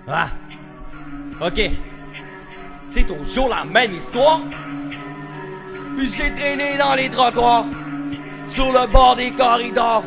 Ah. Ok. C'est toujours la même histoire. Puis j'ai traîné dans les trottoirs, sur le bord des corridors.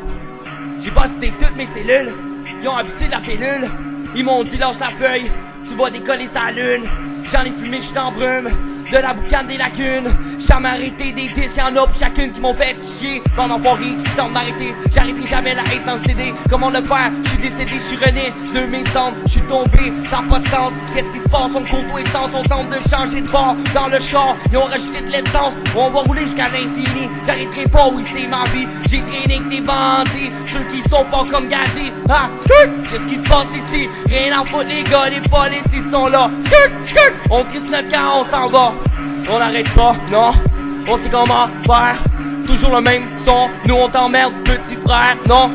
J'ai posté toutes mes cellules. Ils ont abusé de la pilule. Ils m'ont dit lâche la feuille, tu vas décoller sa lune. J'en ai fumé, j'suis en brume, de la boucane des lacunes. Jamais arrêté des 10, y'en a pis chacune qui m'ont fait chier. Pendant foiré qui tentent d'arrêter, j'arrêterai jamais la haine dans le CD. Comment le faire? J'suis décédé, j'suis rené de mes cendres, j'suis tombé, ça a pas de sens. Qu'est-ce qui se passe? On côtoie essence, on tente de changer de bord. Dans le char, ils ont rajouté de l'essence. On va rouler jusqu'à l'infini, j'arrêterai pas, oui c'est ma vie. J'ai traîné avec des bandits, ceux qui sont pas comme Gaddy. Ah, skirt! Qu'est-ce qui se passe ici? Rien à foutre les gars, les polices ils sont là. Skirt! Skirt! On crisse le camp, on s'en va. On n'arrête pas, non, on sait comment faire. Toujours le même son, nous on t'emmerde, petit frère, non.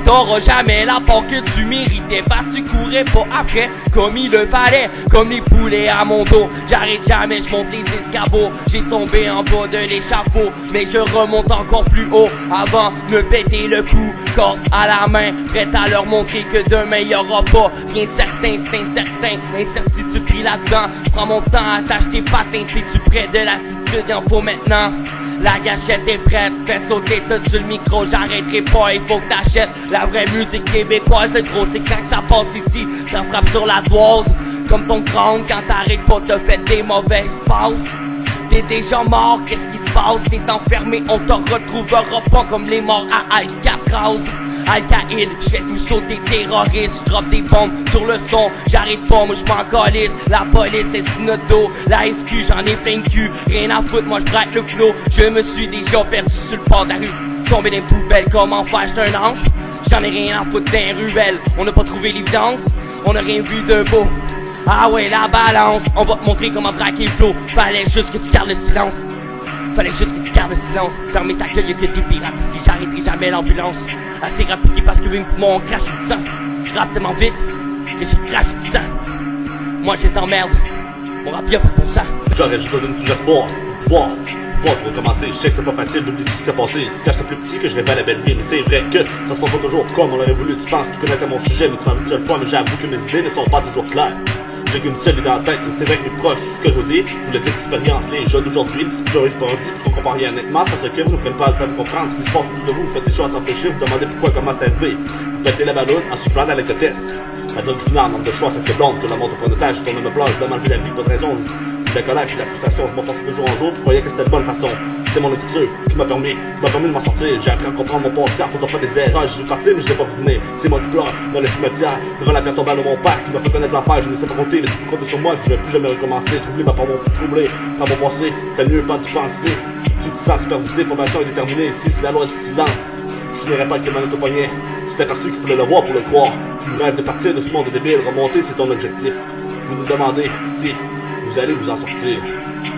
T'auras jamais la part que tu méritais, parce que tu courais pas après comme il le fallait, comme les poulets à mon dos. J'arrête jamais, je monte les escabeaux. J'ai tombé en bas de l'échafaud, mais je remonte encore plus haut avant de me péter le cou. Corde à la main, prête à leur montrer que demain y'aura pas rien de certain, c'est incertain. Incertitude pris là-dedans, j'prends mon temps à t'acheter patins. T'es-tu près de l'attitude? Il en faut maintenant. La gâchette est prête, fais sauter tout sur le micro, j'arrêterai pas, il faut que t'achètes la vraie musique québécoise. Le gros c'est quand que ça passe ici, ça frappe sur la toise comme ton crâne quand t'arrêtes pas, t'as fait des mauvaises passes. T'es déjà mort, qu'est-ce qui se passe? T'es enfermé, on te retrouvera pas comme les morts à Alcatraz. Al-Qaïd, j'fais tout sauter terroristes, j'droppe des bombes sur le son, j'arrête pas, moi j'm'en calisse. La police est snodo, la SQ j'en ai plein de cul, rien à foutre, moi j'braque le flow. Je me suis déjà perdu sur le port de la rue, tombé dans les poubelles, comment faire, j'suis un ange. J'en ai rien à foutre d'un ruelle, on n'a pas trouvé l'évidence, on n'a rien vu de beau. Ah ouais, la balance, on va te montrer comment braquer le flow. Fallait juste que tu gardes le silence. Fallait juste que tu gardes le silence. Fermez ta gueule, y'a que des pirates ici, j'arrêterai jamais l'ambulance. Assez rapide parce que mes poumons ont craché du sang. Je rappe tellement vite que j'ai craché du sang. Moi je les emmerde, mon rap y'a pas pour ça. J'aurais juste besoin de tout espoir, de pouvoir pour recommencer. Je sais que c'est pas facile d'oublier tout ce qui s'est passé. C'est quand j'étais plus petit que je rêvais à la belle vie. Mais c'est vrai que ça se passe pas toujours comme on l'aurait voulu. Tu penses que tu connais mon sujet, mais tu m'as vu une seule fois. Mais j'avoue que mes idées ne sont pas toujours claires. J'ai qu'une seule idée en tête, mais c'était avec mes proches. Ce que je vous dis, je vous le dis d'expérience, les jeunes d'aujourd'hui, si vous aurez pas dit, parce qu'on comprend rien nettement, c'est parce que vous ne prenez pas le temps de comprendre ce qui se passe autour de vous. Vous faites des choses à s'enfléchir, vous demandez pourquoi, comment c'est arrivé. Vous pétez la ballonne en soufflant dans l'écotesse. La drogue finale, nombre de choix, c'est que blonde, que la montre au point d'otage, je tourne me plage, je dois m'enlever la vie, pas de raison. La colère puis la frustration, je m'enfonce de jour en jour, je croyais que c'était de bonne façon. C'est mon écriture qui m'a permis de m'en sortir. J'ai appris à comprendre mon passé en faisant pas des erreurs. Je suis parti mais je l'ai pas vu venir. C'est moi qui pleure dans le cimetière devant la pierre tombale de mon père qui m'a fait connaître l'affaire. Je ne sais pas compter, mais tu peux compter sur moi que je vais plus jamais recommencer. Troublé par mon passé, t'as mieux pas d'y penser. Tu te sens supervisé, probation est déterminée. Ici c'est la loi du silence. Je n'irai pas avec les manettes au poignet. Tu t'es aperçu qu'il fallait le voir pour le croire. Tu rêves de partir de ce monde débile, remonter c'est ton objectif. Vous nous demandez si vous allez vous en sortir.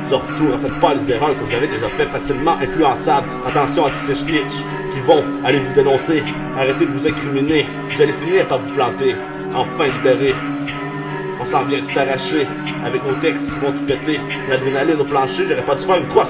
Surtout, ne faites pas les erreurs que vous avez déjà fait facilement influençables. Attention à tous ces snitchs qui vont aller vous dénoncer. Arrêtez de vous incriminer. Vous allez finir par vous planter. Enfin libéré. On s'en vient tout arracher avec nos textes qui vont tout péter. L'adrénaline au plancher, j'aurais pas dû faire une croix.